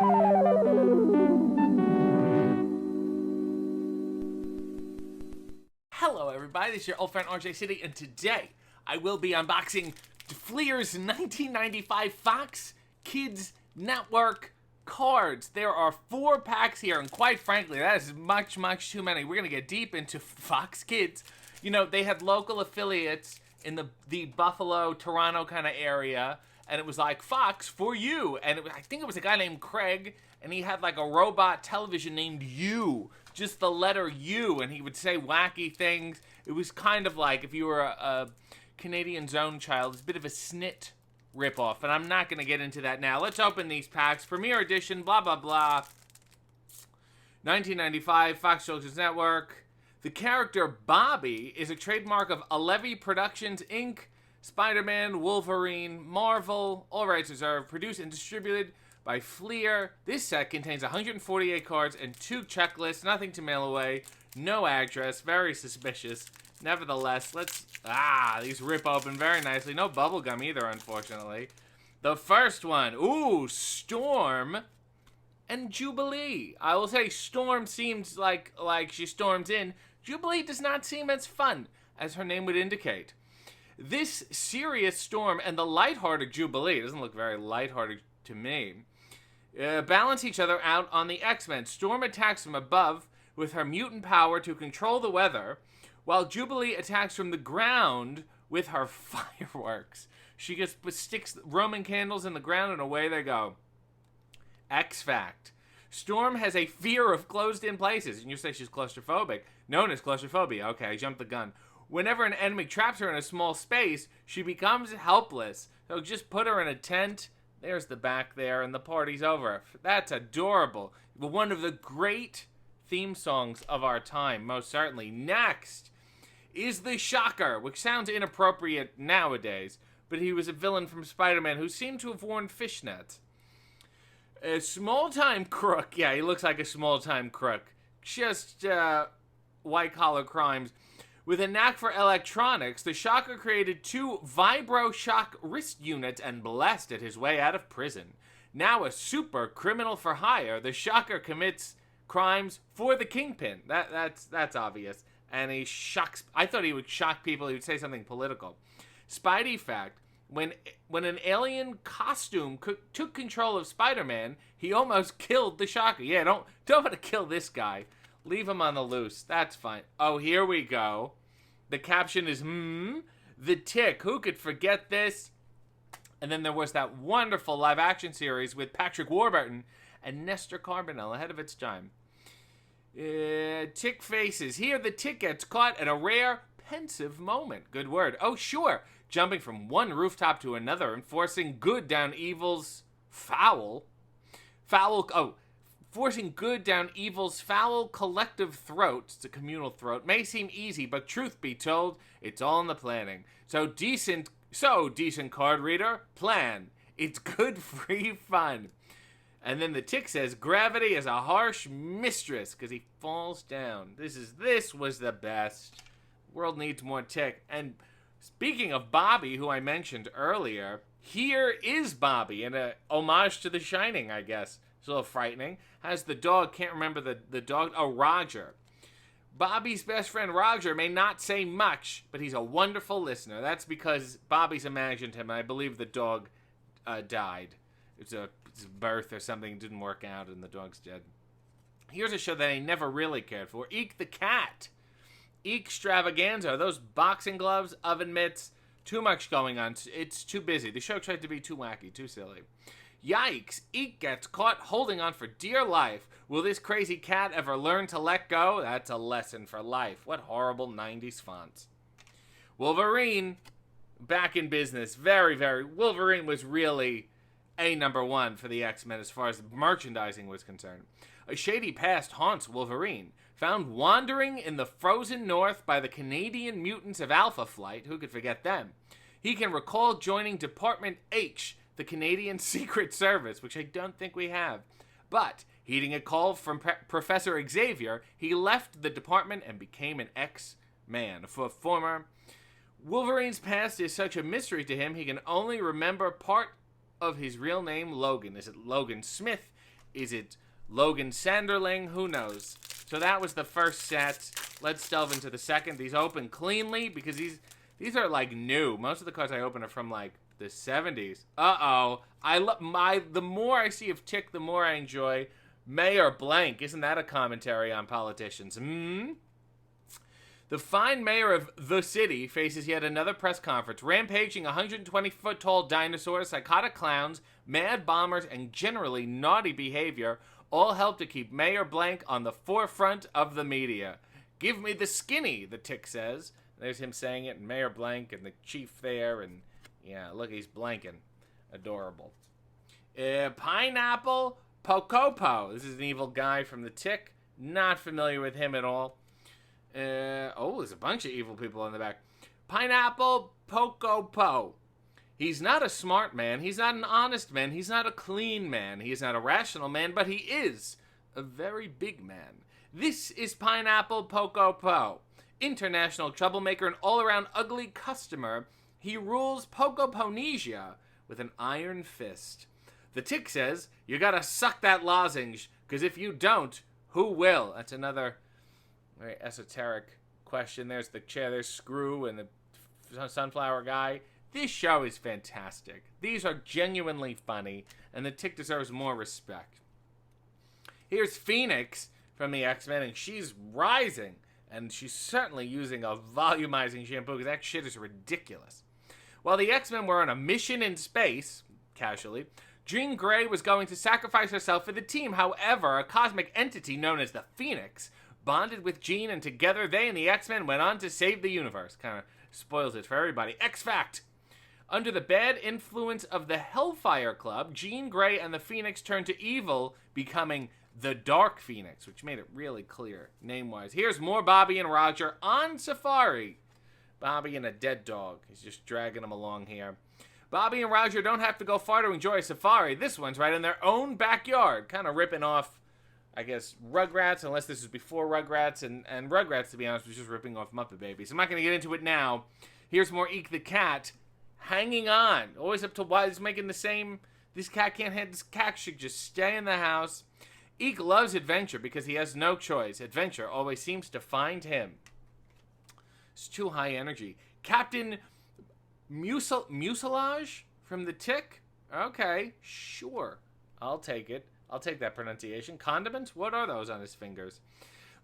Hello everybody, this is your old friend RJ City, and today I will be unboxing Fleer's 1995 Fox Kids Network cards. There are 4 packs here, and quite frankly, that is much too many. We're going to get deep into Fox Kids. You know, they had local affiliates in the Buffalo, Toronto kind of area, and it was like, Fox, for you. And I think it was a guy named Craig, and he had like a robot television named U. Just the letter U, and he would say wacky things. It was kind of like if you were a Canadian Zone child, it's a bit of a snit ripoff, and I'm not going to get into that now. Let's open these packs. Premiere Edition, blah, blah, blah. 1995, Fox Children's Network. The character Bobby is a trademark of Alevi Productions, Inc., Spider-Man, Wolverine, Marvel, all rights reserved, produced and distributed by Fleer. This set contains 148 cards and 2 checklists, nothing to mail away, no address, very suspicious. Nevertheless, these rip open very nicely. No bubble gum either, unfortunately. The first one, ooh, Storm and Jubilee. I will say Storm seems like she storms in. Jubilee does not seem as fun as her name would indicate. This serious Storm and the lighthearted Jubilee, doesn't look very lighthearted to me, balance each other out on the X-Men. Storm attacks from above with her mutant power to control the weather, while Jubilee attacks from the ground with her fireworks. She just sticks Roman candles in the ground and away they go. X-Fact. Storm has a fear of closed-in places, and you say she's claustrophobic, known as claustrophobia. Okay, I jumped the gun. Whenever an enemy traps her in a small space, she becomes helpless. So just put her in a tent. There's the back there, and the party's over. That's adorable. One of the great theme songs of our time, most certainly. Next is the Shocker, which sounds inappropriate nowadays, but he was a villain from Spider-Man who seemed to have worn fishnets. A small-time crook. Yeah, he looks like a small-time crook. Just white-collar crimes. With a knack for electronics, the Shocker created 2 vibro-shock wrist units and blasted his way out of prison. Now a super criminal for hire, the Shocker commits crimes for the Kingpin. That's obvious. And he shocks. I thought he would shock people. He would say something political. Spidey fact. When an alien costume took control of Spider-Man, he almost killed the Shocker. Yeah, don't want to kill this guy. Leave him on the loose. That's fine. Oh, here we go. The caption is, The Tick. Who could forget this? And then there was that wonderful live-action series with Patrick Warburton and Nestor Carbonell, ahead of its time. Tick faces. Here the Tick gets caught at a rare, pensive moment. Good word. Oh, sure. Jumping from one rooftop to another and forcing good down evil's forcing good down evil's foul collective throat, it's a communal throat, may seem easy, but truth be told, it's all in the planning. So decent card reader, plan. It's good free fun. And then the Tick says, gravity is a harsh mistress, because he falls down. This was the best. World needs more Tick. And speaking of Bobby, who I mentioned earlier, here is Bobby in a homage to The Shining, I guess. It's a little frightening. Has the dog, can't remember the dog, Roger. Bobby's best friend Roger may not say much, but he's a wonderful listener. That's because Bobby's imagined him, and I believe the dog died. It's a birth or something didn't work out, and the dog's dead. Here's a show that I never really cared for. Eek the Cat. Eek Extravaganza. Those boxing gloves, oven mitts, too much going on. It's too busy. The show tried to be too wacky, too silly. Yikes! Eek gets caught holding on for dear life. Will this crazy cat ever learn to let go? That's a lesson for life. What horrible 90s fonts. Wolverine, back in business. Wolverine was really a #1 for the X-Men as far as merchandising was concerned. A shady past haunts Wolverine. Found wandering in the frozen north by the Canadian mutants of Alpha Flight. Who could forget them? He can recall joining Department H, the Canadian Secret Service, which I don't think we have. But, heeding a call from Professor Xavier, he left the department and became an X-Man. Wolverine's past is such a mystery to him, he can only remember part of his real name, Logan. Is it Logan Smith? Is it Logan Sanderling? Who knows? So that was the first set. Let's delve into the second. These open cleanly because these are like new. Most of the cards I open are from like the 70s. Uh-oh. The more I see of Tick, the more I enjoy Mayor Blank. Isn't that a commentary on politicians? The fine mayor of the city faces yet another press conference. Rampaging 120-foot-tall dinosaurs, psychotic clowns, mad bombers, and generally naughty behavior all help to keep Mayor Blank on the forefront of the media. Give me the skinny, the Tick says. There's him saying it, and Mayor Blank, and the chief there, and yeah, look, he's blanking. Adorable. Pineapple Pocopo. This is an evil guy from the Tick. Not familiar with him at all. There's a bunch of evil people in the back. Pineapple Pocopo. He's not a smart man. He's not an honest man. He's not a clean man. He is not a rational man, but he is a very big man. This is Pineapple Pocopo. International troublemaker and all-around ugly customer. He rules Pocoponesia with an iron fist. The Tick says, you gotta suck that lozenge, because if you don't, who will? That's another very esoteric question. There's the chair, there's Screw and the sunflower guy. This show is fantastic. These are genuinely funny, and the Tick deserves more respect. Here's Phoenix from the X-Men, and she's rising, and she's certainly using a volumizing shampoo, because that shit is ridiculous. While the X-Men were on a mission in space, casually, Jean Grey was going to sacrifice herself for the team. However, a cosmic entity known as the Phoenix bonded with Jean, and together they and the X-Men went on to save the universe. Kind of spoils it for everybody. X-Fact. Under the bad influence of the Hellfire Club, Jean Grey and the Phoenix turned to evil, becoming the Dark Phoenix, which made it really clear, name-wise. Here's more Bobby and Roger on safari. Bobby and a dead dog. He's just dragging them along here. Bobby and Roger don't have to go far to enjoy a safari. This one's right in their own backyard. Kind of ripping off, I guess, Rugrats, unless this was before Rugrats. And Rugrats, to be honest, was just ripping off Muppet Babies. I'm not going to get into it now. Here's more Eek the Cat. Hanging on. Always up to why he's making the same. This cat can't have. This cat should just stay in the house. Eek loves adventure because he has no choice. Adventure always seems to find him. It's too high energy. Captain Mucilage from the Tick? Okay, sure. I'll take it. I'll take that pronunciation. Condiments? What are those on his fingers?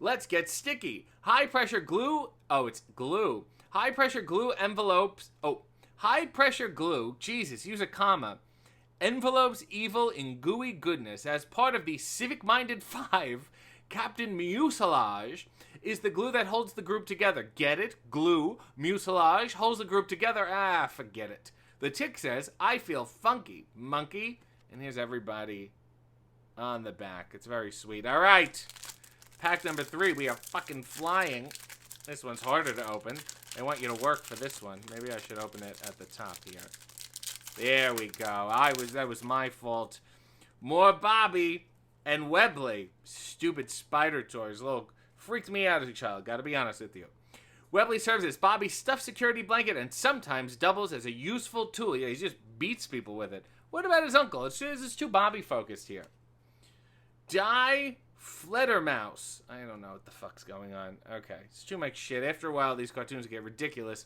Let's get sticky. High pressure glue. Oh, it's glue. High pressure glue envelopes. Oh, high pressure glue. Jesus, use a comma. Envelopes evil in gooey goodness. As part of the civic-minded five, Captain Mucilage is the glue that holds the group together. Get it? Glue. Mucilage holds the group together. Ah, forget it. The Tick says, I feel funky. Monkey. And here's everybody on the back. It's very sweet. All right. Pack number 3. We are fucking flying. This one's harder to open. I want you to work for this one. Maybe I should open it at the top here. There we go. That was my fault. More Bobby and Webley. Stupid spider toys. Look, freaked me out as a child. Gotta be honest with you. Webley serves as Bobby's stuffed security blanket and sometimes doubles as a useful tool. Yeah, he just beats people with it. What about his uncle? It's too Bobby focused here. Die Fledermaus. I don't know what the fuck's going on. Okay, it's too much shit. After a while, these cartoons get ridiculous.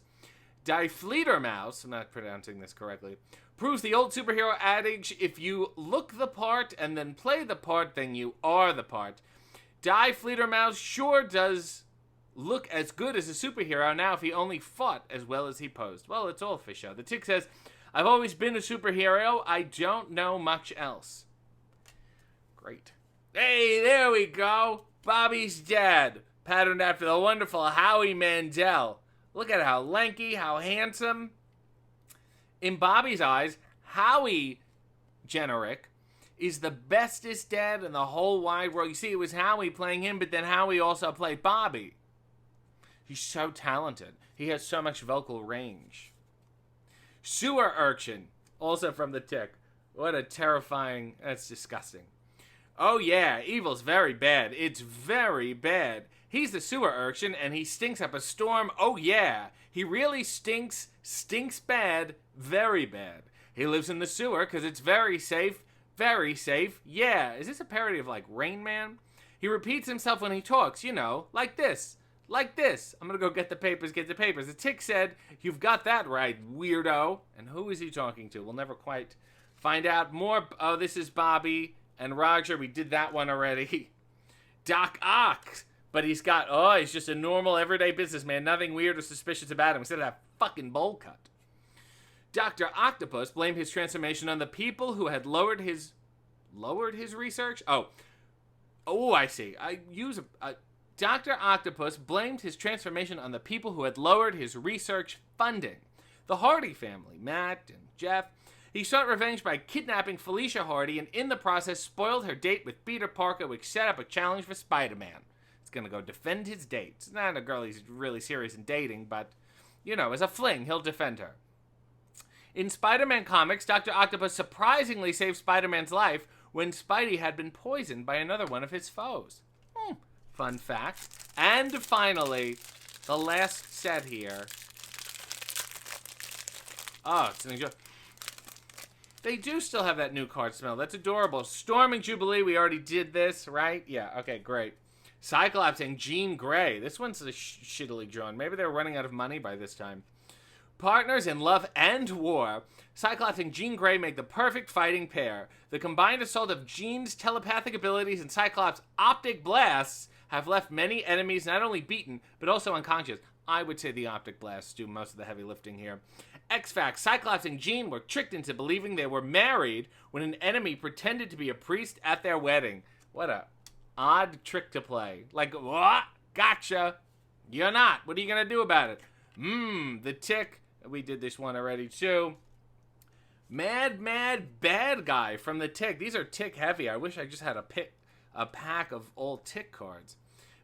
Die Fledermaus, I'm not pronouncing this correctly, proves the old superhero adage, if you look the part and then play the part, then you are the part. Die Fledermaus sure does look as good as a superhero now if he only fought as well as he posed. Well, it's all for show. The Tick says, I've always been a superhero. I don't know much else. Great. Hey, there we go. Bobby's dad, patterned after the wonderful Howie Mandel. Look at how lanky, how handsome. In Bobby's eyes, Howie Generic is the bestest dad in the whole wide world. You see, it was Howie playing him, but then Howie also played Bobby. He's so talented. He has so much vocal range. Sewer Urchin, also from the Tick. What a terrifying... That's disgusting. Oh yeah, evil's very bad. It's very bad. He's the sewer urchin, and he stinks up a storm. Oh yeah, he really stinks bad, very bad. He lives in the sewer because it's very safe, Very safe. Yeah. Is this a parody of like Rain Man? He repeats himself when he talks, you know, like this. Like this. I'm gonna go get the papers, get the papers. The Tick said, "You've got that right, weirdo." And who is he talking to? We'll never quite find out. More. Oh, this is Bobby and Roger. We did that one already. Doc Ock. But he's just a normal, everyday businessman. Nothing weird or suspicious about him, except that fucking bowl cut. Dr. Octopus blamed his transformation on the people who had lowered his research? Oh, I see. Dr. Octopus blamed his transformation on the people who had lowered his research funding. The Hardy family, Matt and Jeff. He sought revenge by kidnapping Felicia Hardy and in the process spoiled her date with Peter Parker, which set up a challenge for Spider-Man. He's gonna go defend his date. It's not a girl he's really serious in dating, but, you know, as a fling, he'll defend her. In Spider-Man comics, Dr. Octopus surprisingly saved Spider-Man's life when Spidey had been poisoned by another one of his foes. Fun fact. And finally, the last set here. Oh, it's an enjoy. They do still have that new card smell. That's adorable. Storming Jubilee, we already did this, right? Yeah, okay, great. Cyclops and Jean Grey. This one's shittily drawn. Maybe they're running out of money by this time. Partners in love and war, Cyclops and Jean Grey make the perfect fighting pair. The combined assault of Jean's telepathic abilities and Cyclops' optic blasts have left many enemies not only beaten, but also unconscious. I would say the optic blasts do most of the heavy lifting here. X-Facts, Cyclops and Jean were tricked into believing they were married when an enemy pretended to be a priest at their wedding. What a odd trick to play. Like, what? Gotcha. You're not. What are you going to do about it? The Tick. We did this one already, too. Mad Bad Guy from the Tick. These are Tick heavy. I wish I just had a pack of all Tick cards.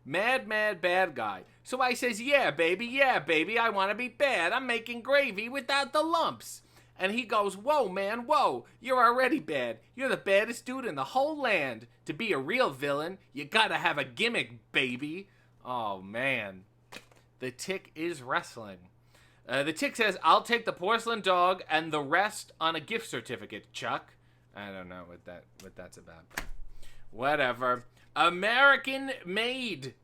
Mad Bad Guy. So I says, yeah, baby, I want to be bad. I'm making gravy without the lumps. And he goes, whoa, man, whoa, you're already bad. You're the baddest dude in the whole land. To be a real villain, you gotta have a gimmick, baby. Oh, man. The Tick is wrestling. The Tick says, I'll take the porcelain dog and the rest on a gift certificate, Chuck. I don't know what that's about. Whatever. American Maid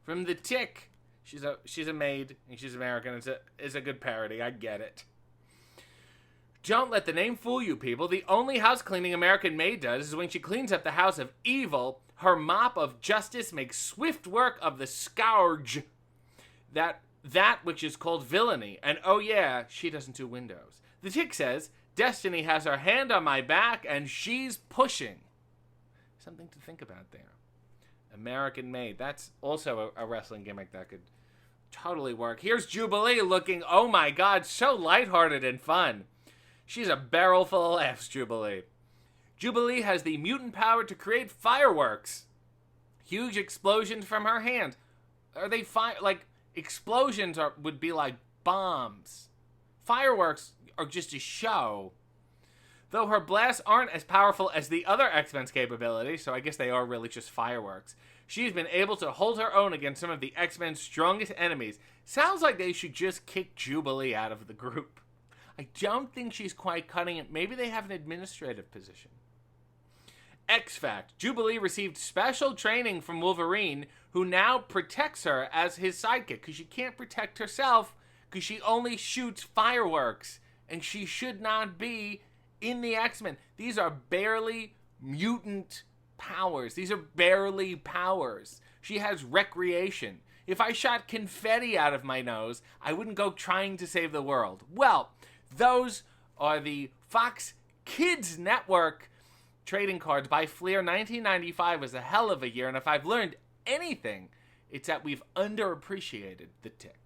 from the Tick. She's a maid and she's American. It's a good parody. I get it. Don't let the name fool you, people. The only house cleaning American Maid does is when she cleans up the house of evil. Her mop of justice makes swift work of the scourge. That which is called villainy. And oh yeah, she doesn't do windows. The Tick says, Destiny has her hand on my back and she's pushing. Something to think about there. American Maid. That's also a wrestling gimmick that could totally work. Here's Jubilee looking, oh my god, so lighthearted and fun. She's a barrel full of laughs, Jubilee. Jubilee has the mutant power to create fireworks. Huge explosions from her hand. Are they explosions would be like bombs. Fireworks are just a show. Though her blasts aren't as powerful as the other X-Men's capabilities, so I guess they are really just fireworks, she's been able to hold her own against some of the X-Men's strongest enemies. Sounds like they should just kick Jubilee out of the group. I don't think she's quite cutting it. Maybe they have an administrative position. X-Fact. Jubilee received special training from Wolverine, who now protects her as his sidekick, because she can't protect herself, because she only shoots fireworks, and she should not be in the X-Men. These are barely mutant powers. These are barely powers. She has recreation. If I shot confetti out of my nose, I wouldn't go trying to save the world. Well, those are the Fox Kids Network trading cards by Fleer. 1995 was a hell of a year, and if I've learned anything, it's that we've underappreciated the Tick.